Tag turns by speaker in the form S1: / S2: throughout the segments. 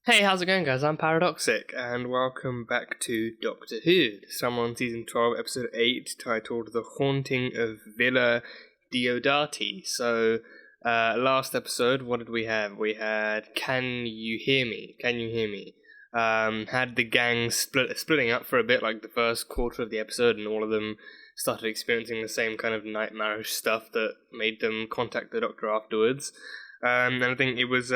S1: Hey, how's it going, guys? I'm Paradoxic, and welcome back to Doctor Who. This time on Season 12, Episode 8, titled The Haunting of Villa Diodati. So, last episode, what did we have? We had Can You Hear Me? Can You Hear Me? Had the gang splitting up for a bit, like the first quarter of the episode, and all of them started experiencing the same kind of nightmarish stuff that made them contact the Doctor afterwards. And I think it was...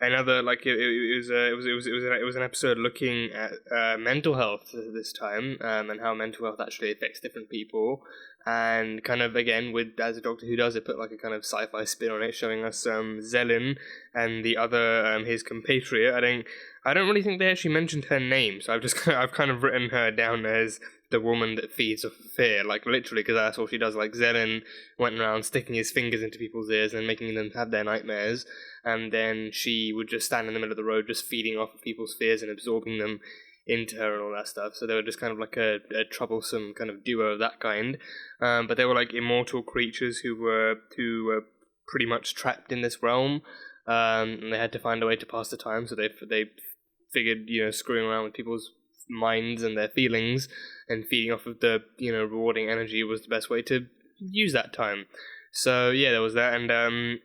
S1: Another it was an episode looking at mental health this time, and how mental health actually affects different people, and kind of again with as a Doctor Who does, it put like a kind of sci-fi spin on it, showing us Zelen and the other his compatriot. I don't really think they actually mentioned her name, so I've kind of written her down as the woman that feeds off of fear, like literally, because that's all she does. Like Zelen went around sticking his fingers into people's ears and making them have their nightmares, and then she would just stand in the middle of the road just feeding off of people's fears and absorbing them into her and all that stuff. So they were just kind of like a troublesome kind of duo of that kind, but they were like immortal creatures who were pretty much trapped in this realm, and they had to find a way to pass the time. So they figured, screwing around with people's minds and their feelings and feeding off of the rewarding energy was the best way to use that time. So yeah, there was that, and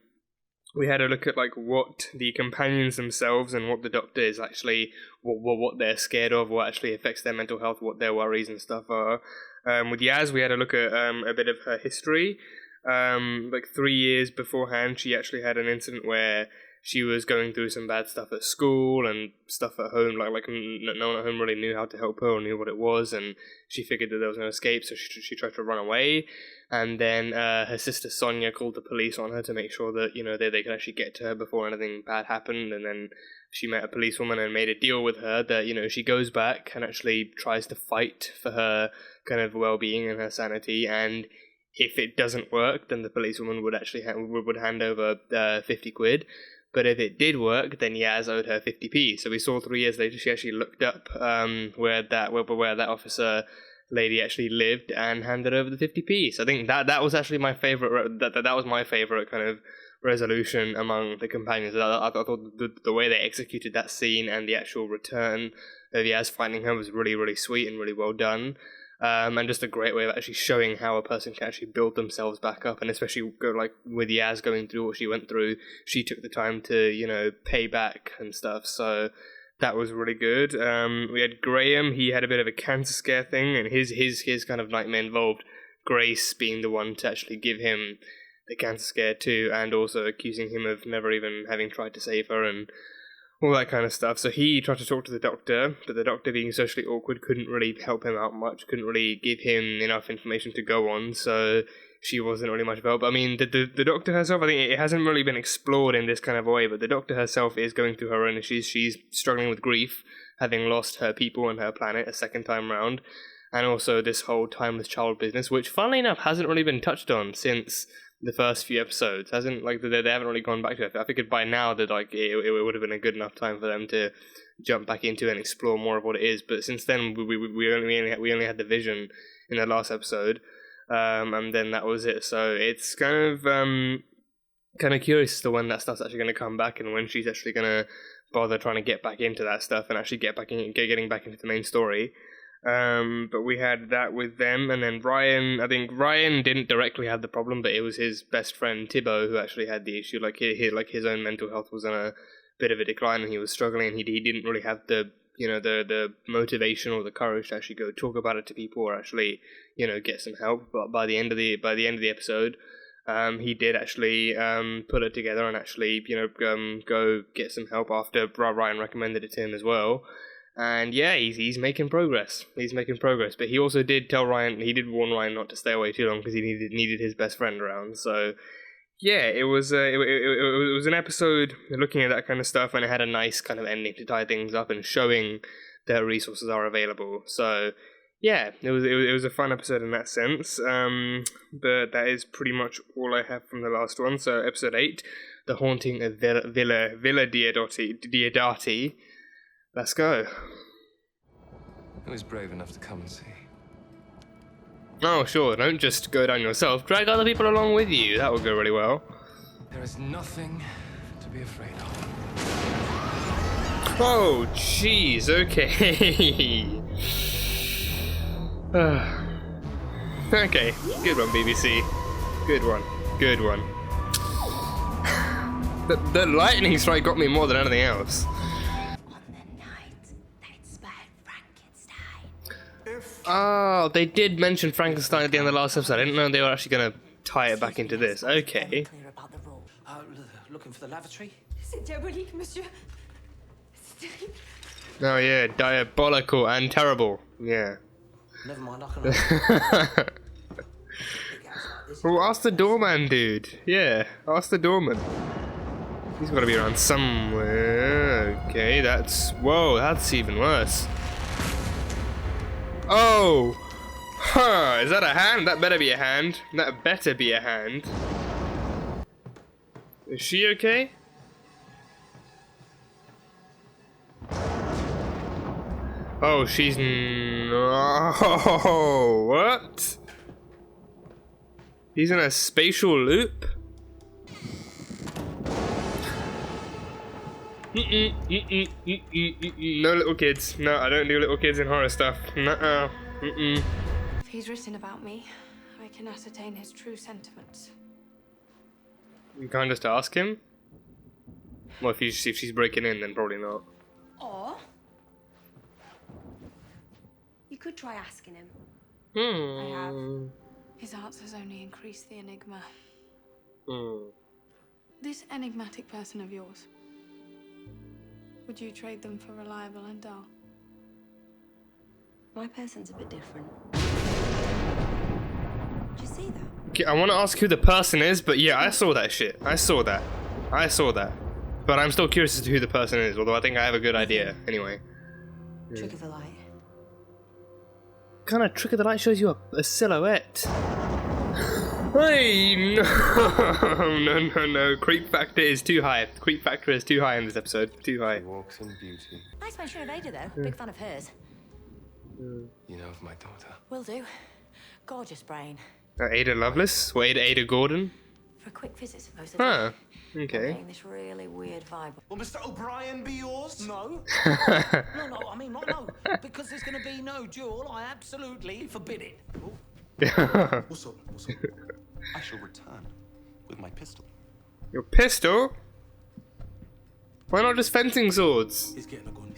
S1: we had a look at like what the companions themselves and what the Doctor is actually, what they're scared of, what actually affects their mental health, what their worries and stuff are. With Yaz, we had a look at a bit of her history. Like 3 years beforehand, she actually had an incident where she was going through some bad stuff at school and stuff at home, like no one at home really knew how to help her or knew what it was, and she figured that there was no escape, so she tried to run away. And then her sister Sonia called the police on her to make sure that they could actually get to her before anything bad happened. And then she met a policewoman and made a deal with her that she goes back and actually tries to fight for her kind of well-being and her sanity, and if it doesn't work, then the policewoman would actually would hand over 50 quid. But if it did work, then Yaz owed her 50p. So we saw 3 years later she actually looked up where that officer lady actually lived and handed over the 50p. So I think that was actually my favorite. That was my favorite kind of resolution among the companions. I thought the way they executed that scene and the actual return of Yaz finding her was really, really sweet and really well done. And just a great way of actually showing how a person can actually build themselves back up, and especially like with Yaz going through what she went through, she took the time to pay back and stuff. So that was really good. We had Graham. He had a bit of a cancer scare thing, and his kind of nightmare involved Grace being the one to actually give him the cancer scare too, and also accusing him of never even having tried to save her and all that kind of stuff. So he tried to talk to the Doctor, but the Doctor, being socially awkward, couldn't really help him out much, couldn't really give him enough information to go on, so she wasn't really much of help. I mean, the Doctor herself, I think it hasn't really been explored in this kind of way, but the Doctor herself is going through her own issues. She's struggling with grief, having lost her people and her planet a second time round, and also this whole timeless child business, which, funnily enough, hasn't really been touched on since the first few episodes. They haven't really gone back to it. I figured by now that it would have been a good enough time for them to jump back into and explore more of what it is. But since then, we only had the vision in the last episode, and then that was it. So it's kind of curious as to when that stuff's actually going to come back and when she's actually going to bother trying to get back into that stuff and actually getting back into the main story. But we had that with them, and then Ryan. I think Ryan didn't directly have the problem, but it was his best friend Tibbo who actually had the issue. Like his own mental health was on a bit of a decline, and he was struggling, and he didn't really have the motivation or the courage to actually go talk about it to people or actually get some help. But by the end of the episode, he did actually put it together and actually go get some help after Ryan recommended it to him as well. And yeah, he's making progress. But he also did tell Ryan, he did warn Ryan not to stay away too long because he needed his best friend around. So yeah, it was an episode looking at that kind of stuff, and it had a nice kind of ending to tie things up and showing that resources are available. So yeah, it was a fun episode in that sense. But that is pretty much all I have from the last one. So episode 8, The Haunting of Villa Diodati. Let's go.
S2: Who was brave enough to come and see?
S1: Oh, sure, don't just go down yourself. Drag other people along with you. That would go really well.
S2: There is nothing to be afraid of.
S1: Oh, jeez, okay. Okay, good one, BBC. Good one, good one. The lightning strike got me more than anything else.
S3: On the night that inspired Frankenstein.
S1: Oh, they did mention Frankenstein at the end of the last episode. I didn't know they were actually going to tie it back into this. Okay.
S3: Clear about the rule.
S4: Looking for the lavatory?
S5: C'est diabolique, monsieur.
S1: Oh yeah, diabolical and terrible. Yeah.
S4: Never mind, I can.
S1: Well, ask the doorman, dude. Yeah, ask the doorman. He's got to be around somewhere. Okay, that's... Whoa, that's even worse. Oh! Huh, is that a hand? That better be a hand. That better be a hand. Is she okay? Oh, she's... Oh, what? He's in a spatial loop? No little kids. No, I don't do little kids in horror stuff. Nuh-uh.
S5: If he's written about me, I can ascertain his true sentiments.
S1: You can't just ask him? Well, if she's breaking in, then probably not.
S3: Or you could try asking him.
S5: I have. His answers only increase the enigma. This enigmatic person of yours, would you trade them for reliable and dull?
S3: My person's a bit different. Did you see that?
S1: Okay, I want to ask who the person is, but yeah, I saw that shit. I saw that. But I'm still curious as to who the person is, although I think I have a good idea. Anyway.
S3: Trick of the light.
S1: What kind of trick of the light shows you a silhouette? Hey, no. Creep factor is too high. Creep factor is too high in this episode. Too high.
S2: Walks in beauty.
S3: Nice mention of Ada, though. Big fan of hers.
S2: You know of my daughter?
S3: Will do. Gorgeous brain.
S1: Ada Lovelace? Or Ada Gordon?
S3: For a quick visit, supposedly.
S1: Huh.
S3: I'm
S1: Okay.
S3: getting this really weird vibe.
S4: Will Mr. O'Brien be yours? No. No, I mean, not no. Because there's going to be no duel, I absolutely forbid it.
S6: What's up? I shall return with my pistol.
S1: Your pistol? Why not just fencing swords?
S6: He's getting a gun.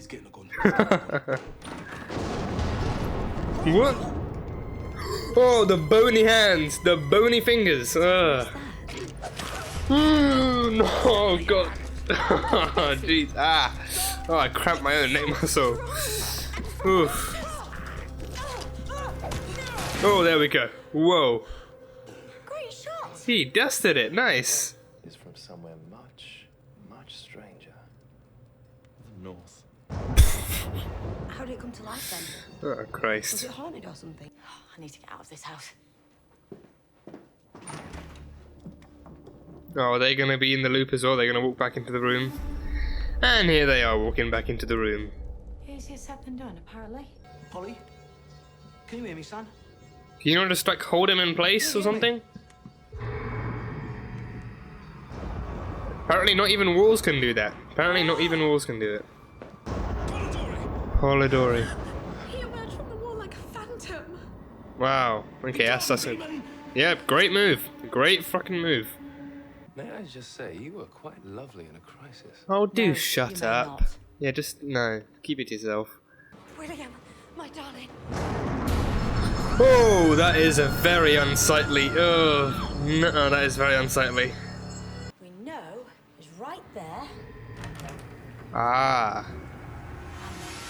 S1: What? Oh, the bony hands, the bony fingers. Ugh. No, oh god. Oh jeez. Ah. Oh, I cramped my own neck muscle. Oof. Oh, there we go. Whoa.
S3: Great shot!
S1: He dusted it. Nice.
S2: Is from somewhere much, much stranger.
S6: North.
S3: How did it come to life then?
S1: Oh
S3: Was
S1: Christ.
S3: it haunted or something? I need to get out of this house.
S1: Oh, are they going to be in the loop as well? They're going to walk back into the room. And here they are walking back into the room.
S3: Easier said than done, apparently.
S4: Polly, can you hear me, son?
S1: Can you not just like hold him in place or something? Apparently not even walls can do that. Apparently not even walls can do it. Polidori.
S5: He emerged from the wall like a phantom.
S1: Wow. Okay, that's a... Yeah, great move. Great fucking move.
S2: May I just say, you were quite lovely in a crisis.
S1: Oh, do
S3: No,
S1: shut
S3: you may
S1: up.
S3: not.
S1: Yeah, just... No. Keep it to yourself.
S3: William, my darling.
S1: Oh, that is a very unsightly... Oh, no, that is very unsightly.
S3: We know is right there.
S1: Ah.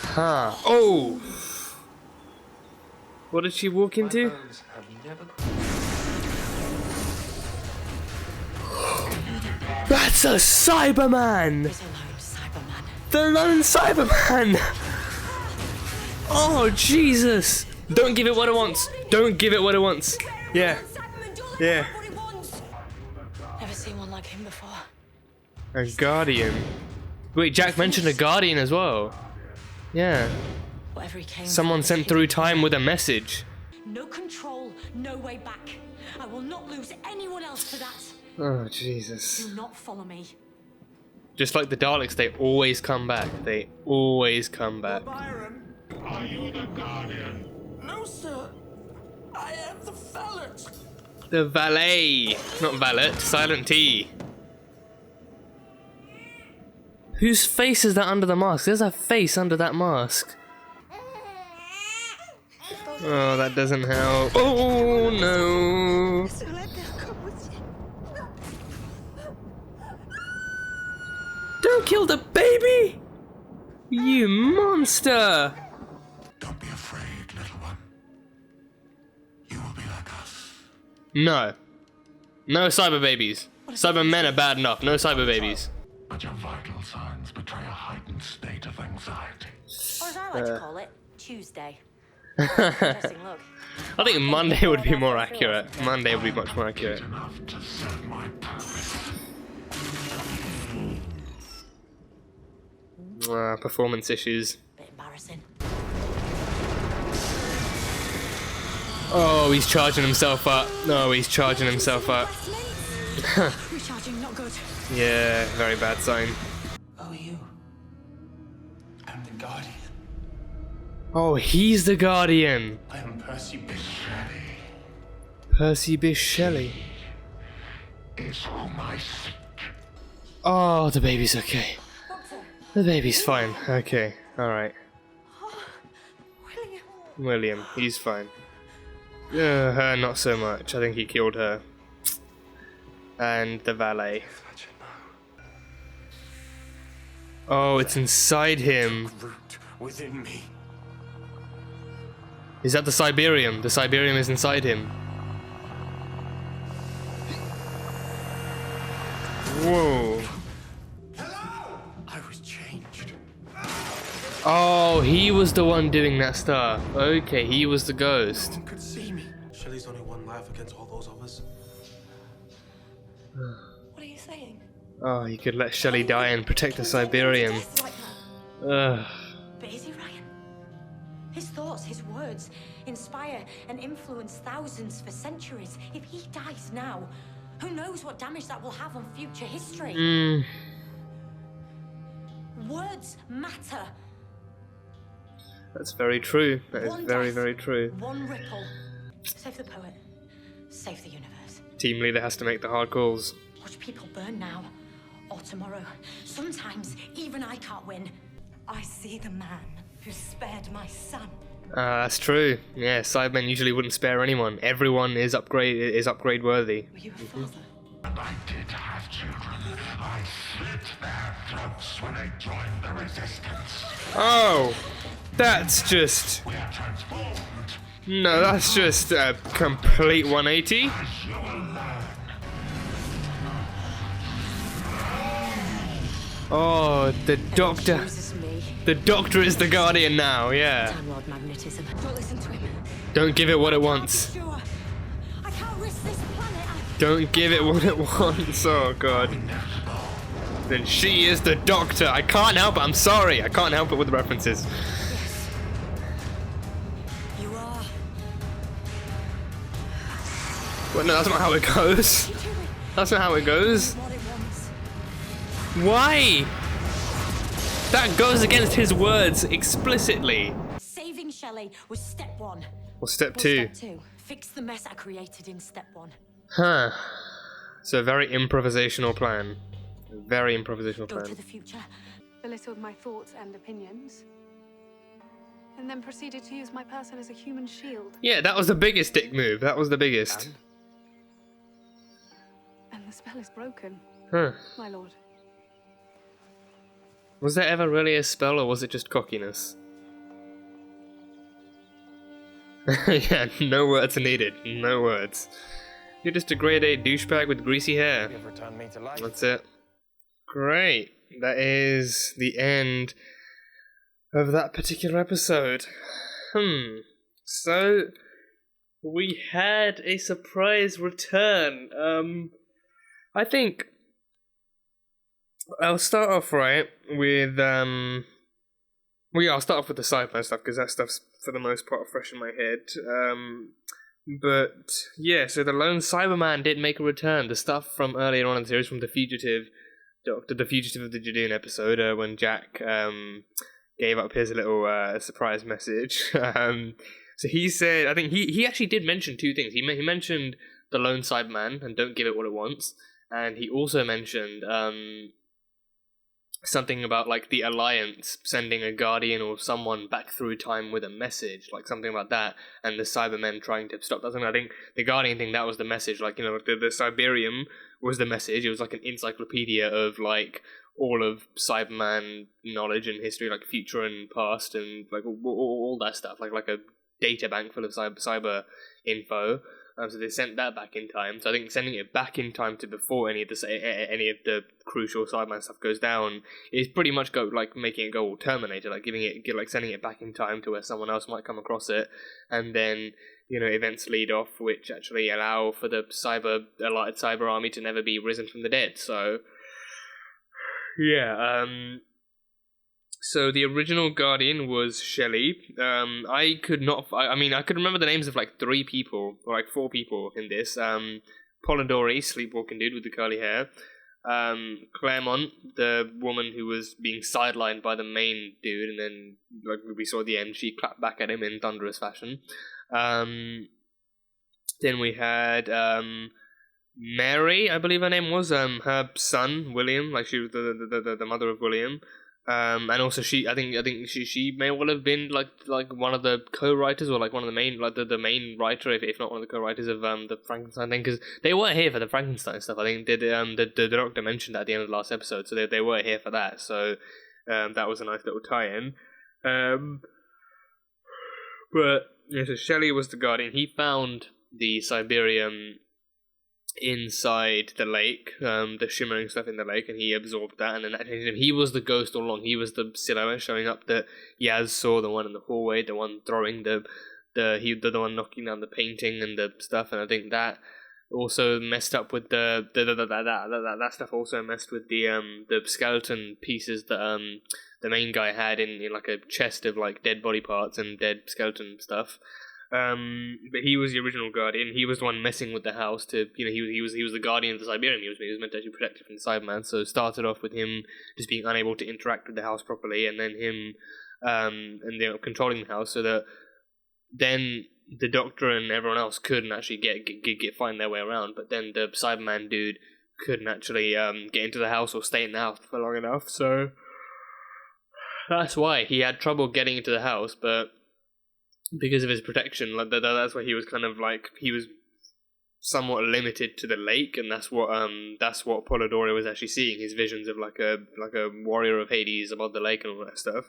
S1: Huh. Oh! What did she walk into?
S2: My bones have never...
S1: That's a Cyberman!
S3: It's a lone Cyberman.
S1: The Lone Cyberman! Oh, Jesus! Don't give it what it wants! Don't give it what it wants! Yeah. Yeah.
S3: Never seen one like him before.
S1: A Guardian. Wait, Jack mentioned a Guardian as well. Yeah.
S3: Whatever he came
S1: Someone
S3: for,
S1: sent through time with a message.
S3: No control, no way back. I will not lose anyone else for that.
S1: Oh, Jesus.
S3: Do not follow me.
S1: Just like the Daleks, they always come back. They always come back.
S4: Byron.
S7: Are you the Guardian?
S4: No, sir. I am the valet.
S1: The valet. Not valet, silent T. Whose face is that under the mask? There's a face under that mask. Oh, that doesn't help. Oh, no. Don't kill the baby! You monster!
S7: Don't be afraid, little one. You will be like us.
S1: No. No cyber babies. Cybermen are bad enough. No cyber babies.
S7: But your vital signs betray a heightened state of anxiety.
S3: Or as I like to call it, Tuesday. Interesting look.
S1: I think Monday would be more accurate. Monday would be much more accurate.
S7: Enough to serve my purpose.
S1: Performance issues.
S3: Bit embarrassing.
S1: Oh, he's charging himself up. No, he's charging himself up.
S3: Recharging, not good.
S1: Yeah, very bad sign.
S4: Oh, you. I'm the Guardian.
S1: Oh, he's the Guardian.
S4: I am Percy Bysshe.
S1: Percy Bysshe Shelley.
S7: Is whom I seek.
S1: Oh, the baby's okay. The baby's fine. Okay, alright. William, he's fine. Her, not so much. I think he killed her. And the valet. Oh, it's inside him.
S4: Root within me.
S1: Is that the Cyberium? The Cyberium is inside him. Whoa.
S4: I was changed.
S1: Oh, he was the one doing that stuff. Okay, he was the ghost.
S4: No one could see me.
S6: Shelley's only one life against all those others.
S3: What are you saying?
S1: Oh, he could let Shelley die and protect the Cyberium.
S3: Like that.
S1: Ugh.
S3: But is he, Ryan? His thoughts, his words, inspire and influence thousands for centuries. If he dies now, who knows what damage that will have on future history? Words matter.
S1: That's very true. That is
S3: One
S1: very,
S3: death,
S1: very true.
S3: One ripple. Save the poet. Save the universe.
S1: Team leader has to make the hard calls.
S3: Watch people burn now or tomorrow. Sometimes even I can't win. I see the man who spared my son.
S1: That's true. Yeah, Cybermen usually wouldn't spare anyone. Everyone is upgrade worthy.
S3: Were you a father?
S7: And I did have children. I slit their throats when they joined the resistance.
S1: Oh, that's just...
S7: We are transformed.
S1: No, that's just a complete 180.
S7: You will learn.
S1: Oh, the Doctor.
S3: Chooses me.
S1: The Doctor is the Guardian now, yeah.
S3: Time Lord magnetism. Don't listen to him.
S1: Don't give it what it wants.
S3: Sure. I can't risk this planet.
S1: Don't give it what it wants. Oh, God. Then she is the Doctor. I can't help it. I'm sorry. I can't help it with the references.
S3: Yes. You are.
S1: Well, no, that's not how it goes.
S3: You do it.
S1: That's not how it goes.
S3: What it wants.
S1: Why? That goes against his words explicitly.
S3: Saving Shelley was step one.
S1: Well, step
S3: What's
S1: two.
S3: Step two. Fix the mess I created in step one.
S1: Huh. So a very improvisational plan. A very improvisational
S3: Go to
S1: plan.
S3: the future.
S5: Belittled my thoughts and opinions, and then proceeded to use my person as a human shield.
S1: Yeah, that was the biggest dick move. That was the biggest.
S5: And the spell is broken,
S1: Huh.
S5: my lord.
S1: Was there ever really a spell, or was it just cockiness? Yeah, no words are needed. No words. You're just a grade A douchebag with greasy hair.
S6: You've returned me to life.
S1: That's it. Great. That is the end of that particular episode. So we had a surprise return. I think I'll start off right with well, yeah, I'll start off with the sci-fi stuff because that stuff's for the most part fresh in my head. But yeah, so the Lone Cyberman did make a return. The stuff from earlier on in the series, from The Fugitive, the Fugitive of the Judean episode, when Jack gave up his little surprise message. So he said, I think he actually did mention two things. He mentioned the Lone Cyberman and don't give it what it wants, and he also mentioned something about like the Alliance sending a Guardian or someone back through time with a message, like something about that, and the Cybermen trying to stop that. I think the Guardian thing, that was the message. Like, you know, the Cyberium was the message. It was like an encyclopedia of like all of Cyberman knowledge and history, like future and past, and like all that stuff, like a data bank full of cyber info. So they sent that back in time. So I think sending it back in time to before any of the crucial Cyberman stuff goes down is pretty much making it go all Terminator, like sending it back in time to where someone else might come across it, and then, you know, events lead off which actually allow for the allied cyber army to never be risen from the dead. So yeah. So the original Guardian was Shelley. I could remember the names of like 3 people, or like 4 people in this. Polidori, sleepwalking dude with the curly hair. Claremont, the woman who was being sidelined by the main dude, and then like we saw at the end, she clapped back at him in thunderous fashion. Then we had Mary, I believe her name was, her son William, like she was the mother of William. And also I think she may well have been like one of the co-writers, or like one of the main, like the main writer, if not one of the co-writers of the Frankenstein thing, because they were here for the Frankenstein stuff. I think the Doctor mentioned that at the end of the last episode, so they were here for that. So that was a nice little tie-in. But yeah, so Shelley was the Guardian. He found the Cyberium inside the lake, the shimmering stuff in the lake, and he absorbed that, and then that changed him. He was the ghost all along. He was the silhouette showing up that Yaz saw, the one in the hallway, the one throwing the one knocking down the painting and the stuff, and I think that also messed up with that stuff also messed with the skeleton pieces that the main guy had in like a chest of like dead body parts and dead skeleton stuff. But he was the original Guardian. He was the one messing with the house to, you know, he was the Guardian of the Cyberium. He was meant to actually protect it from the Cyberman. So it started off with him just being unable to interact with the house properly, and then him controlling the house, so that then the Doctor and everyone else couldn't actually find their way around. But then the Cyberman dude couldn't actually get into the house or stay in the house for long enough. So that's why he had trouble getting into the house, but because of his protection, like that's why he was kind of like, he was somewhat limited to the lake, and that's what Polidori was actually seeing, his visions of like a warrior of Hades above the lake and all that stuff.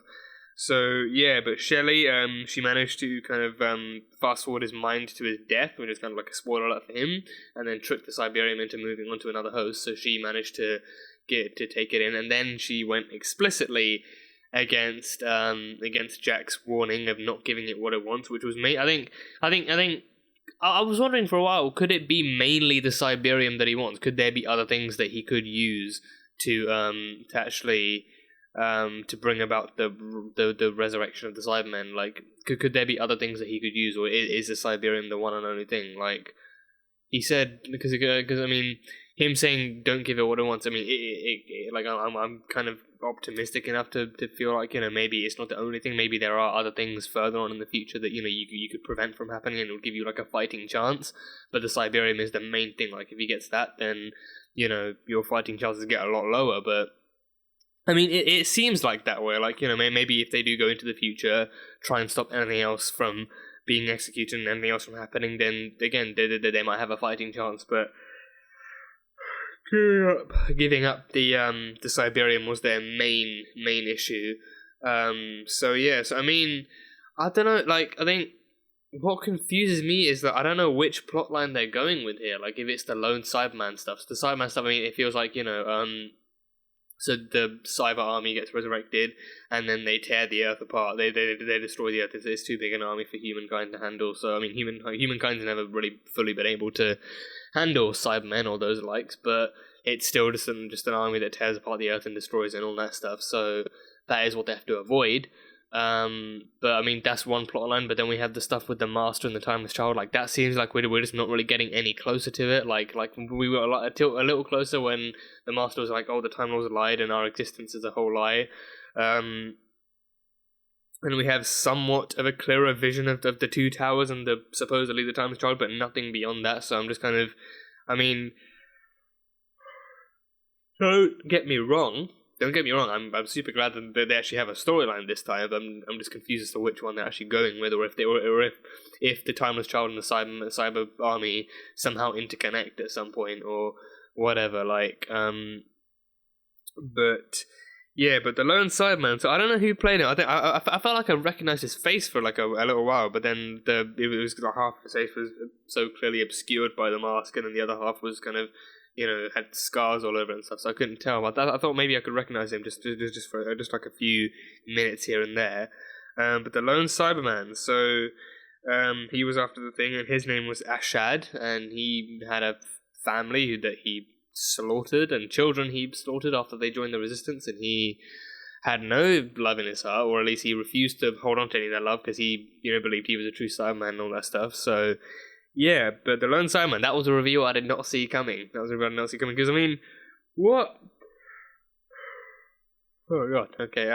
S1: So yeah, but Shelley, she managed to kind of fast forward his mind to his death, which is kind of like a spoiler alert for him, and then trick the Cyberium into moving on to another host. So she managed to take it in, and then she went explicitly against Jack's warning of not giving it what it wants, which was me. I was wondering for a while, could it be mainly the Cyberium that he wants? Could there be other things that he could use to actually to bring about the resurrection of the Cybermen? Like, could there be other things that he could use, or is the Cyberium the one and only thing? Like he said, because I mean, him saying don't give it what it wants, I mean, I'm kind of optimistic enough to feel like, you know, maybe it's not the only thing. Maybe there are other things further on in the future that, you know, you could prevent from happening, and it will give you like a fighting chance. But the Cyberium is the main thing. Like, if he gets that, then, you know, your fighting chances get a lot lower. But I mean, it seems like that way. Like, you know, maybe if they do go into the future, try and stop anything else from being executed and anything else from happening, then again they might have a fighting chance. But giving up the Cyberium was their main issue. So I mean, I don't know. Like, I think what confuses me is that I don't know which plotline they're going with here. Like, if it's the Lone Cyberman stuff. So the Cyberman stuff, I mean, it feels like, you know, so the cyber army gets resurrected, and then they tear the Earth apart. They destroy the Earth. It's too big an army for humankind to handle. So I mean, humankind's never really fully been able to handle Cybermen or those likes. But it's still just an army that tears apart the Earth and destroys it and all that stuff. So that is what they have to avoid. But I mean, that's one plot line. But then we have the stuff with the Master and the Timeless Child. Like that seems like we're just not really getting any closer to it. Like we were a little closer when the Master was like, "Oh, the Time Lords lied, and our existence is a whole lie." And we have somewhat of a clearer vision of the two towers and the supposedly the Timeless Child, but nothing beyond that. So I'm just kind of, I mean, don't get me wrong. I'm super glad that they actually have a storyline this time. I'm just confused as to which one they're actually going with, or if the Timeless Child and the Cyber Army somehow interconnect at some point, or whatever. But the Lone Cyberman. So I don't know who played it. I think I felt like I recognized his face for like a little while, but then it was like half his face was so clearly obscured by the mask, and then the other half was kind of, had scars all over it and stuff, so I couldn't tell. But I thought maybe I could recognize him just for like a few minutes here and there. But the Lone Cyberman, so he was after the thing, and his name was Ashad, and he had a family that he slaughtered, and children he slaughtered after they joined the Resistance, and he had no love in his heart, or at least he refused to hold on to any of that love because he, believed he was a true Cyberman and all that stuff. So. Yeah, but the Lone Cyberman, that was a reveal I did not see coming. Because, I mean, what? Oh, God, okay,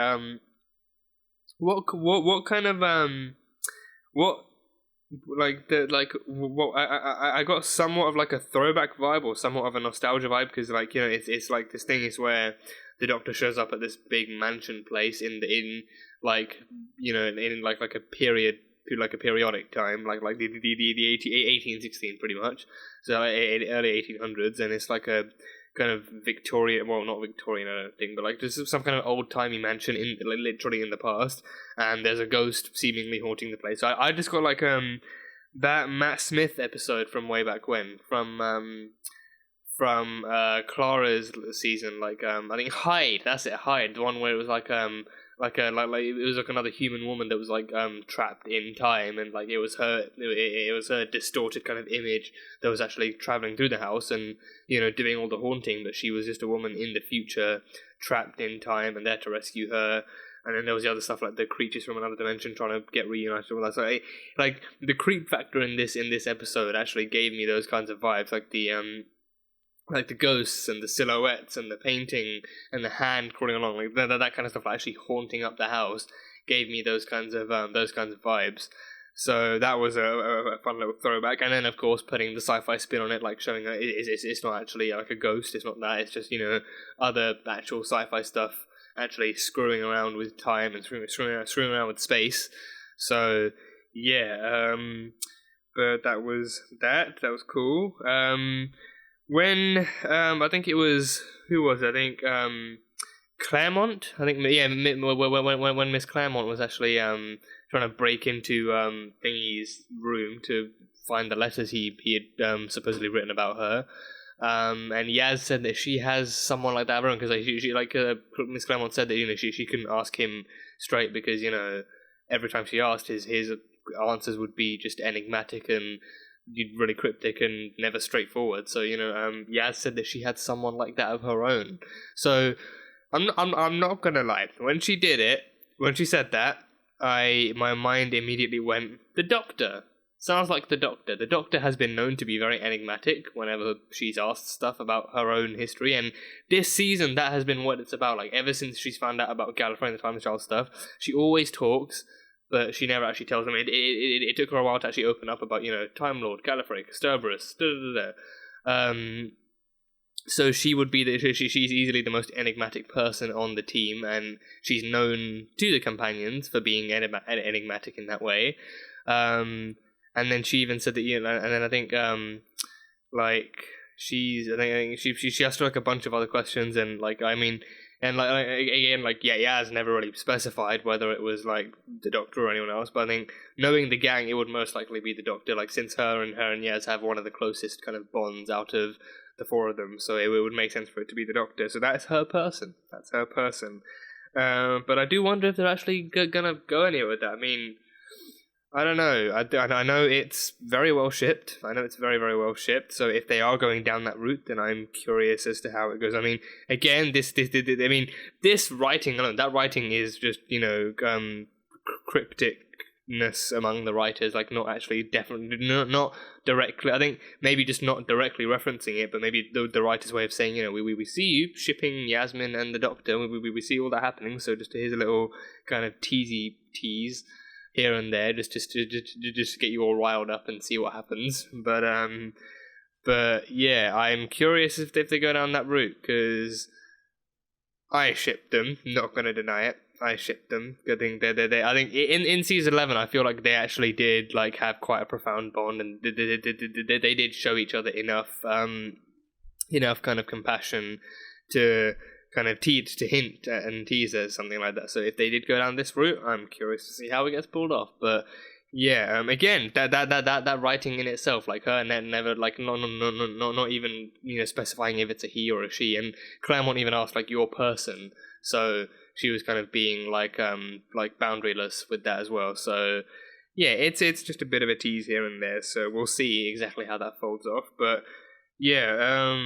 S1: what kind of, I got somewhat of like a throwback vibe, or somewhat of a nostalgia vibe, because, it's like this thing is where the Doctor shows up at this big mansion place in a period, like a periodic time, like the 1816 pretty much, so early 1800s, and it's like a kind of Victorian, well, not Victorian, I don't think, but like just some kind of old timey mansion literally in the past, and there's a ghost seemingly haunting the place. So I just got like that Matt Smith episode from way back when, from Clara's season, I think Hyde, that's it, Hyde, the one where it was it was like another human woman that was trapped in time, and it was her distorted kind of image that was actually traveling through the house and doing all the haunting, but she was just a woman in the future trapped in time and there to rescue her. And then there was the other stuff like the creatures from another dimension trying to get reunited with us. So the creep factor in this episode actually gave me those kinds of vibes, like the ghosts and the silhouettes and the painting and the hand crawling along, that kind of stuff, actually haunting up the house, gave me those kinds of vibes. So that was a fun little throwback. And then of course putting the sci-fi spin on it, showing that it's not actually like a ghost. It's not that. It's just other actual sci-fi stuff actually screwing around with time and screwing around with space. So yeah, but that was cool. When I think it was, who was it? I think Claremont. I think when Miss Claremont was actually trying to break into Thingy's room to find the letters he had supposedly written about her. And Yaz said that she has someone like that of her own, because Miss Claremont said that she couldn't ask him straight because every time she asked, his answers would be just enigmatic and really cryptic and never straightforward. So Yaz said that she had someone like that of her own. So I'm not gonna lie, when she said that, my mind immediately went, the Doctor. Sounds like the Doctor. The Doctor has been known to be very enigmatic whenever she's asked stuff about her own history, and this season that has been what it's about. Ever since she's found out about Gallifrey and the Time Child stuff, she always talks, but she never actually tells them. It took her a while to actually open up about, Time Lord, Gallifrey, Cerberus, so she would be she's easily the most enigmatic person on the team, and she's known to the companions for being enigmatic in that way. And then she even said that, and then I think she asked her a bunch of other questions, and Yaz never really specified whether it was the Doctor or anyone else, but I think knowing the gang, it would most likely be the Doctor, since her and Yaz have one of the closest kind of bonds out of the four of them, so it would make sense for it to be the Doctor. So that's her person. But I do wonder if they're actually gonna go anywhere with that. I mean, I don't know. I know it's very well shipped. It's very, very well shipped. So if they are going down that route, then I'm curious as to how it goes. I mean, again, this writing alone, that writing is just, crypticness among the writers, like not actually definitely not directly. I think maybe just not directly referencing it, but maybe the writer's way of saying, we see you shipping Yasmin and the Doctor. We see all that happening. So just here's a little kind of tease here and there, just to get you all riled up and see what happens. But yeah, I'm curious if they go down that route, because I shipped them. Not gonna deny it. I shipped them. I think they. I think in season 11, I feel like they actually did like have quite a profound bond, and they did show each other enough kind of compassion to kind of hint and tease us something like that. So if they did go down this route, I'm curious to see how it gets pulled off. But yeah, again, that writing in itself, like her never like not even specifying if it's a he or a she, and Claremont even asked like your person, so she was kind of being like boundaryless with that as well. So yeah, it's just a bit of a tease here and there. So we'll see exactly how that folds off. But yeah,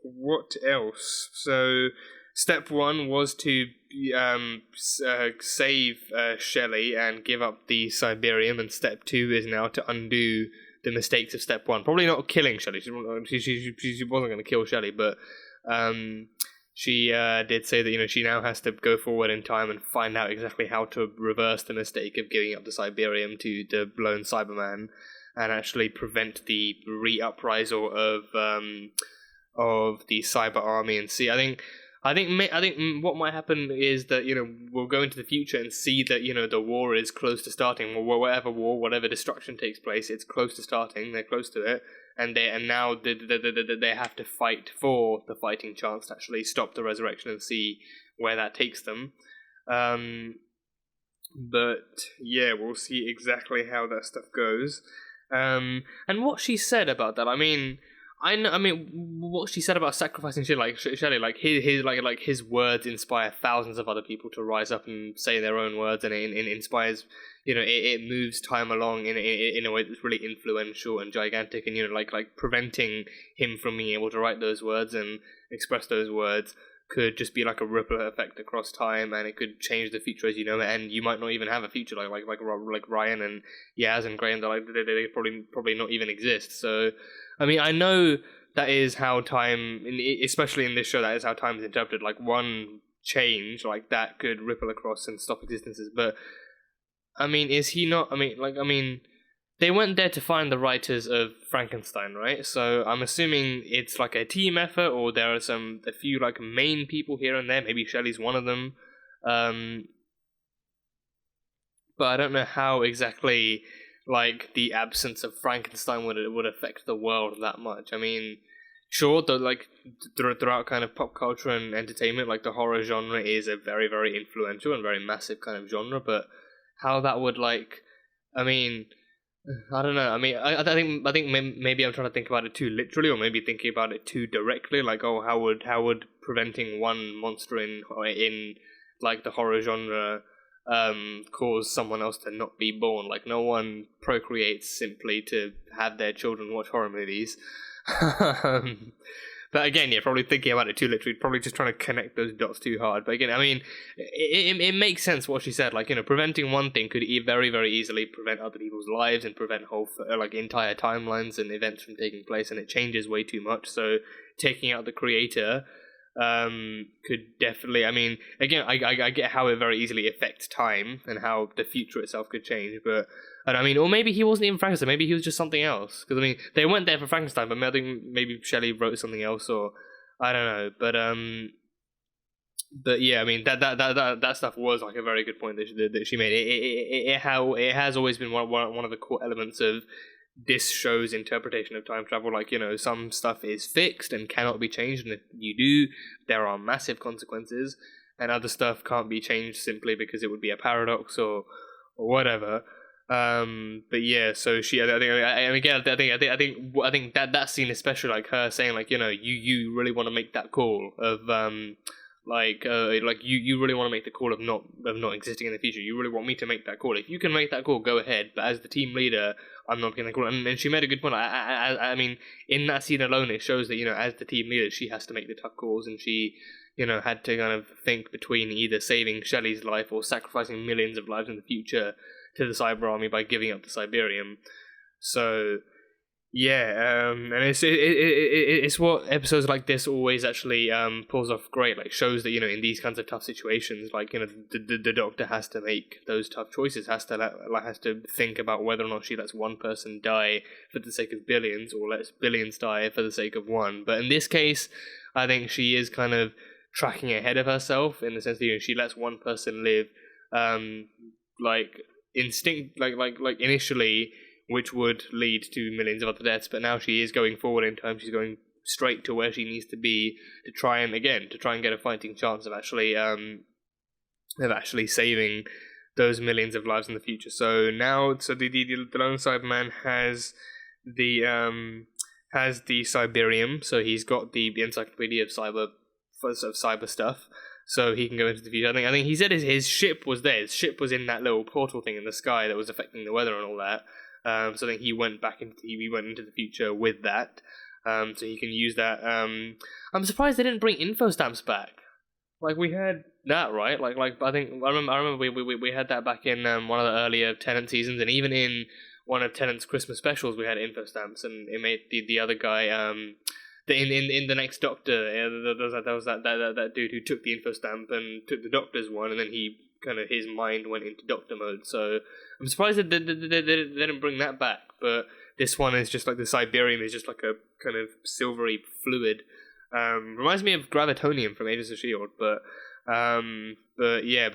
S1: what else? So step one was to save Shelley and give up the Cyberium, and step two is now to undo the mistakes of step one. Probably not killing Shelley. She wasn't going to kill Shelley, but she did say that she now has to go forward in time and find out exactly how to reverse the mistake of giving up the Cyberium to the Lone Cyberman, and actually prevent the re-uprisal of the Cyber Army. And see, I think what might happen is that we'll go into the future and see that the war is close to starting. Whatever destruction takes place, it's close to starting. They're close to it, and now they have to fight for the fighting chance to actually stop the resurrection and see where that takes them. But yeah, we'll see exactly how that stuff goes. And what she said about that, I mean, what she said about sacrificing Shelley, like his words inspire thousands of other people to rise up and say their own words, and it inspires, it moves time along in a way that's really influential and gigantic, and like preventing him from being able to write those words and express those words could just be like a ripple effect across time, and it could change the future as you know it, and you might not even have a future like Ryan and Yaz and Graham, they probably not even exist. So I mean, I know that is how time, especially in this show, that is how time is interpreted. Like one change like that could ripple across and stop existences. But I mean, is he not? I mean, they went there to find the writers of Frankenstein, right? So I'm assuming it's like a team effort, or there are a few like main people here and there. Maybe Shelley's one of them. But I don't know how exactly like the absence of Frankenstein would affect the world that much. I mean, sure, throughout kind of pop culture and entertainment, like the horror genre is a very, very influential and very massive kind of genre, but how that would I mean, I don't know. I mean, I think maybe I'm trying to think about it too literally, or maybe thinking about it too directly. Like, oh, how would preventing one monster in like the horror genre cause someone else to not be born? Like, no one procreates simply to have their children watch horror movies. But again, yeah, probably thinking about it too literally, probably just trying to connect those dots too hard. But again, I mean, it makes sense what she said. Like, preventing one thing could very, very easily prevent other people's lives and prevent whole entire timelines and events from taking place, and it changes way too much. So taking out the creator could definitely, I mean, again, I get how it very easily affects time and how the future itself could change, but I mean, or maybe he wasn't even Frankenstein, maybe he was just something else, because I mean, they went there for Frankenstein, but I think maybe Shelley wrote something else, or I don't know, but yeah, I mean, that stuff was like a very good point that she made. It has always been one of the core elements of this show's interpretation of time travel. Like, some stuff is fixed and cannot be changed, and if you do, there are massive consequences, and other stuff can't be changed simply because it would be a paradox or whatever. But yeah, so she, I think that scene especially, like her saying, like, you really want to make that call of you really want to make the call of not existing in the future. You really want me to make that call. If you can make that call, go ahead. But as the team leader, I'm not going to call. And she made a good point. I mean, in that scene alone, it shows that as the team leader, she has to make the tough calls, and she had to kind of think between either saving Shelley's life or sacrificing millions of lives in the future to the Cyber Army by giving up the Cyberium. So, yeah, and it's what episodes like this always actually pulls off great. Like, shows that, in these kinds of tough situations, like, the Doctor has to make those tough choices, has to think about whether or not she lets one person die for the sake of billions, or lets billions die for the sake of one. But in this case, I think she is kind of tracking ahead of herself, in the sense that she lets one person live, initially, which would lead to millions of other deaths. But now she is going forward in time. She's going straight to where she needs to be to try and get a fighting chance of actually saving those millions of lives in the future. So now, the Lone Cyberman has the Cyberium. So he's got the encyclopedia of cyber stuff, so he can go into the future. I think he said his ship was there. His ship was in that little portal thing in the sky that was affecting the weather and all that. So I think he went into the future with that. So he can use that. I'm surprised they didn't bring info stamps back. Like, we had that, right? Like I remember we had that back in one of the earlier Tennant seasons, and even in one of Tennant's Christmas specials, we had info stamps, and it made the other guy. In the next Doctor, there was that dude who took the info stamp and took the Doctor's one, and then his mind went into Doctor mode. So I'm surprised that they didn't bring that back. But this one is just like the Cyberium is just like a kind of silvery fluid. Reminds me of gravitonium from Agents of S.H.I.E.L.D. But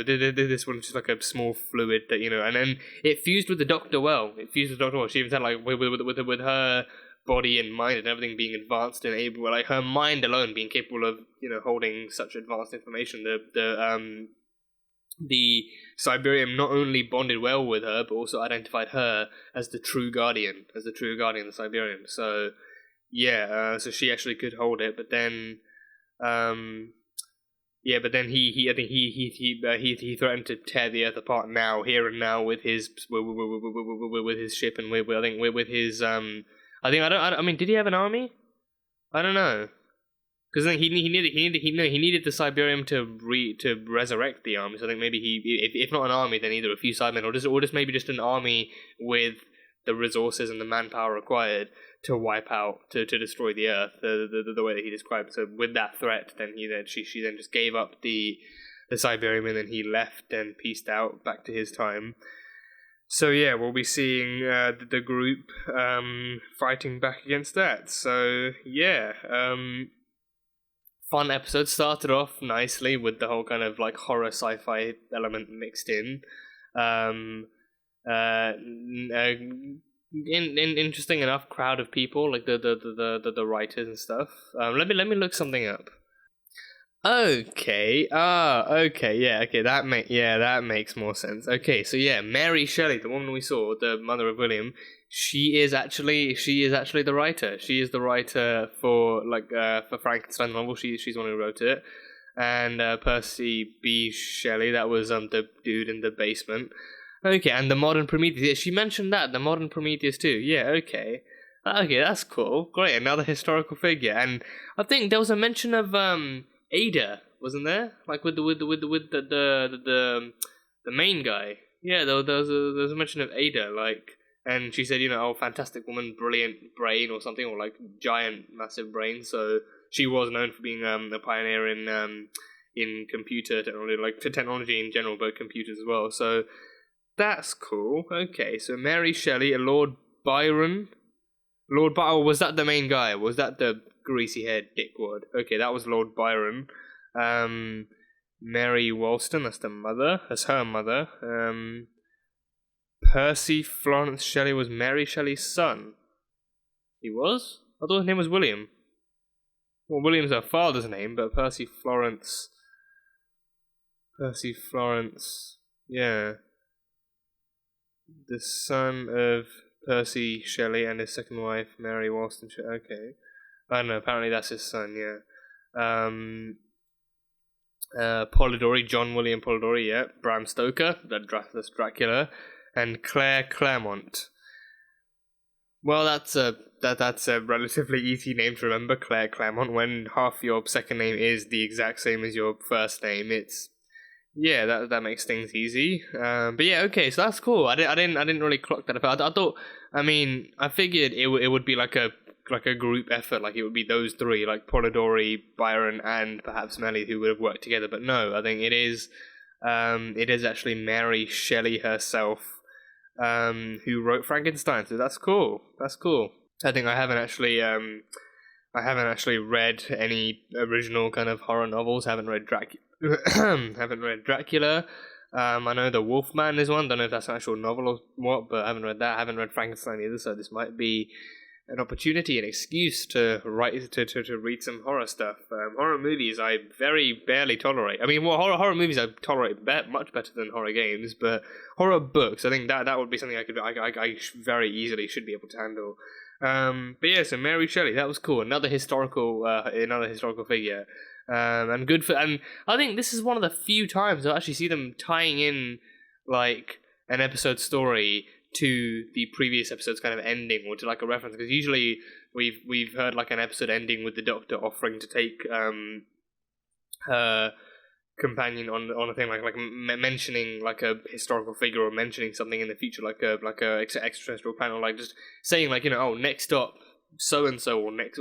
S1: this one's just like a small fluid that, and then it fused with the Doctor well. She even said, like, with her body and mind and everything being advanced and able, like her mind alone being capable of holding such advanced information, the Cyberium not only bonded well with her but also identified her as the true guardian of the Cyberium. So so she actually could hold it, but then he threatened to tear the Earth apart here and now with his ship and with his did he have an army? I don't know, because then he needed the Cyberium to resurrect the army. So I think maybe if not an army, then either a few Cybermen or just maybe just an army with the resources and the manpower required to wipe out, to destroy the Earth, the way that he described. So with that threat, then she then just gave up the Cyberium, and then he left and peaced out back to his time. So yeah, we'll be seeing the group fighting back against that. So yeah, fun episode. Started off nicely with the whole kind of like horror sci-fi element mixed in. Interesting enough crowd of people, like the writers and stuff. Let me look something up. Okay. That makes more sense. Okay, so yeah, Mary Shelley, the woman we saw, the mother of William, she is actually the writer. She is the writer for Frankenstein novel. She's the one who wrote it. And Percy B. Shelley, that was the dude in the basement. Okay, and the modern Prometheus. Yeah, she mentioned that, the modern Prometheus too. Yeah, okay. Okay, that's cool. Great, another historical figure. And I think there was a mention of Ada, wasn't there? Like with the main guy. Yeah, there was a mention of Ada, like, and she said, fantastic woman, brilliant brain or something, or like giant, massive brain. So she was known for being a pioneer in computer technology, like to technology in general, but computers as well. So that's cool. Okay, so Mary Shelley, Lord Byron. Was that the main guy? Was that the greasy haired dickwad? Okay, that was Lord Byron. Mary Wollstonecraft, that's her mother. Percy Florence Shelley was Mary Shelley's son. He was? I thought his name was William. Well, William's her father's name, but Percy Florence, yeah. The son of Percy Shelley and his second wife, Mary Wollstonecraft. Okay. I don't know, apparently that's his son, yeah. Polidori, John William Polidori, yeah. Bram Stoker, that's Dracula. And Claire Claremont. Well, that's a relatively easy name to remember, Claire Claremont. When half your second name is the exact same as your first name, that makes things easy. But yeah, okay, so that's cool. I didn't really clock that. I thought, I mean, I figured it would be like a group effort, like it would be those three, like Polidori, Byron, and perhaps Melly, who would have worked together. But no, I think it is actually Mary Shelley herself who wrote Frankenstein. So that's cool. That's cool. I think I haven't actually read any original kind of horror novels. Haven't read Dracula. I know the Wolfman is one. Don't know if that's an actual novel or what, but I haven't read that. I haven't read Frankenstein either. So this might be an opportunity, an excuse to read some horror stuff. Horror movies I very barely tolerate. I mean, well, horror movies I tolerate much better than horror games, but horror books, I think that would be something I very easily should be able to handle. But yeah, so Mary Shelley, that was cool. Another historical figure. And I think this is one of the few times I actually see them tying in like an episode story to the previous episode's kind of ending, or to like a reference, because usually we've heard like an episode ending with the Doctor offering to take her companion on a thing, like mentioning like a historical figure, or mentioning something in the future, like a extraterrestrial planet, or like just saying like, oh, next stop so and so, or next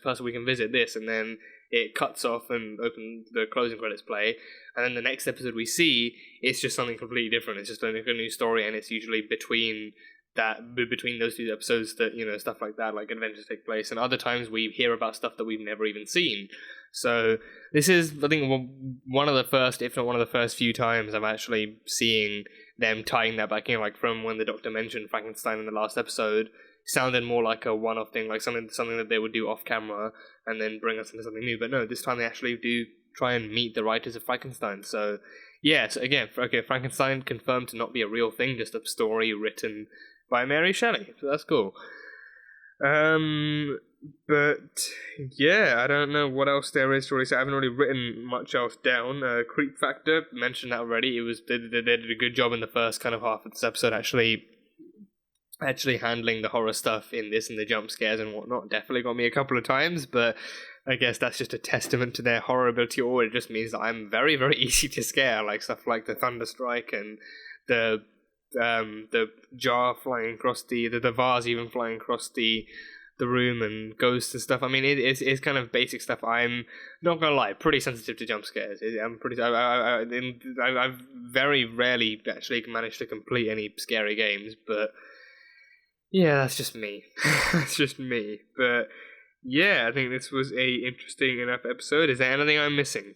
S1: person we can visit this, and then it cuts off and the closing credits play, and then the next episode we see, it's just something completely different. It's just a new story, and it's usually between those two episodes that, stuff like that, like adventures take place, and other times we hear about stuff that we've never even seen. So this is, I think, one of the first, if not one of the first few times I'm actually seeing them tying that back in, like from when the Doctor mentioned Frankenstein in the last episode. Sounded more like a one-off thing, like something that they would do off camera and then bring us into something new. But no, this time they actually do try and meet the writers of Frankenstein. So yeah, so again, Frankenstein confirmed to not be a real thing, just a story written by Mary Shelley. So that's cool. But yeah, I don't know what else there is to really say. I haven't really written much else down. Creep factor, mentioned that already. They did a good job in the first kind of half of this episode, actually handling the horror stuff in this, and the jump scares and whatnot. Definitely got me a couple of times, but I guess that's just a testament to their horror ability, or it just means that I'm very, very easy to scare, like stuff like the thunder strike and the jar flying across the vase even flying across the room, and ghosts and stuff. I mean, it's kind of basic stuff. I'm not gonna lie, pretty sensitive to jump scares. I've very rarely actually managed to complete any scary games, but yeah, that's just me. That's just me. But yeah, I think this was a interesting enough episode. Is there anything I'm missing?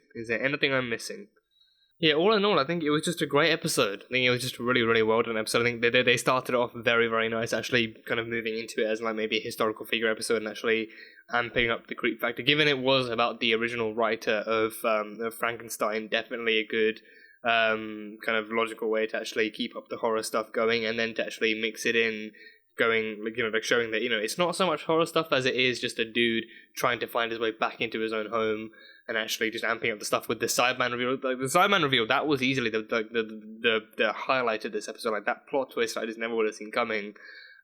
S1: Yeah, all in all, I think it was just a great episode. I think it was just a really, really well done episode. I think they started off very, very nice, actually kind of moving into it as like maybe a historical figure episode, and actually amping up the creep factor. Given it was about the original writer of Frankenstein, definitely a good kind of logical way to actually keep up the horror stuff going, and then to actually mix it in, going, like showing that, it's not so much horror stuff as it is just a dude trying to find his way back into his own home, and actually just amping up the stuff with the Cyberman reveal. Like the Cyberman reveal, that was easily the highlight of this episode. Like that plot twist I just never would have seen coming.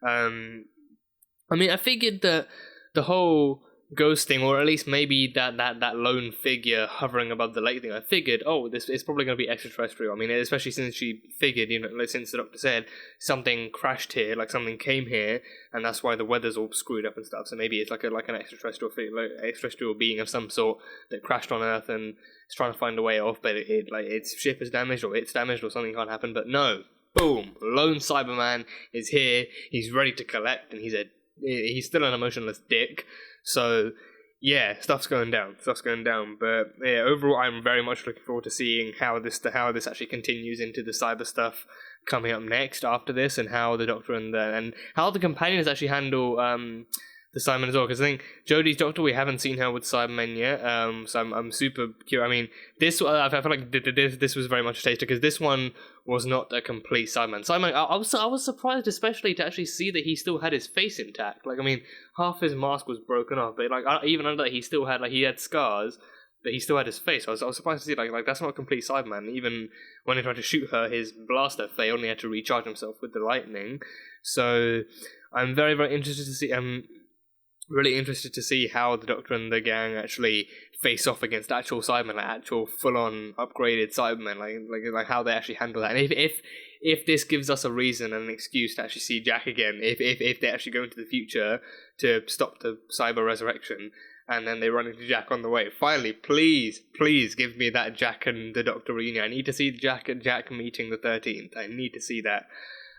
S1: I mean, I figured that the whole ghost thing, or at least maybe that lone figure hovering above the lake thing, I figured, this is probably going to be extraterrestrial. I mean, especially since she figured, since the Doctor said something crashed here, like something came here, and that's why the weather's all screwed up and stuff. So maybe it's like an extraterrestrial figure, like extraterrestrial being of some sort that crashed on Earth and is trying to find a way off, but its ship is damaged, or it's damaged, or something can't happen. But no, boom, Lone Cyberman is here. He's ready to collect, and he's still an emotionless dick. So yeah, stuff's going down. But yeah, overall, I'm very much looking forward to seeing how this actually continues into the cyber stuff coming up next after this, and how the Doctor and how the companions actually handle the Cyberman as well. Because I think Jodie's Doctor, we haven't seen her with Cybermen yet. So I'm super curious. I mean, I feel like this was very much a taster, because this one was not a complete Cyberman. I was surprised, especially to actually see that he still had his face intact. Like, I mean, half his mask was broken off, but like even under that, he still had he had scars, but he still had his face. I was surprised to see like that's not a complete Cyberman. Even when he tried to shoot her, his blaster failed and he had to recharge himself with the lightning. So I'm very, very interested to see. I'm really interested to see how the Doctor and the gang actually face off against actual Cybermen, like actual full-on upgraded Cybermen, like how they actually handle that. And if this gives us a reason and an excuse to actually see Jack again, if they actually go into the future to stop the cyber resurrection, and then they run into Jack on the way, finally, please give me that Jack and the Doctor reunion. I need to see Jack and Jack meeting the 13th. I need to see that.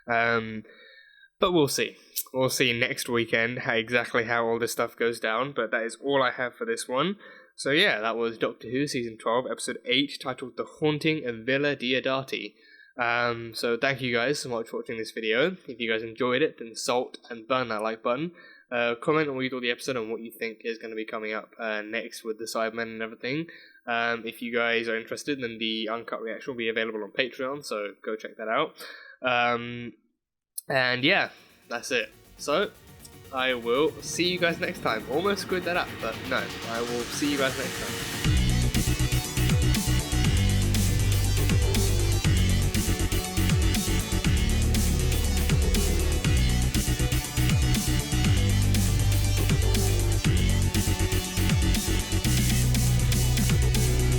S1: But we'll see. We'll see next weekend exactly how all this stuff goes down. But that is all I have for this one. So yeah, that was Doctor Who Season 12, Episode 8, titled The Haunting of Villa Diodati. So thank you guys so much for watching this video. If you guys enjoyed it, then salt and burn that like button. Comment when we do the episode on what you think is going to be coming up next with the Cybermen and everything. If you guys are interested, then the uncut reaction will be available on Patreon, so go check that out. And yeah, that's it. So, I will see you guys next time. Almost screwed that up, but no, I will see you guys next time.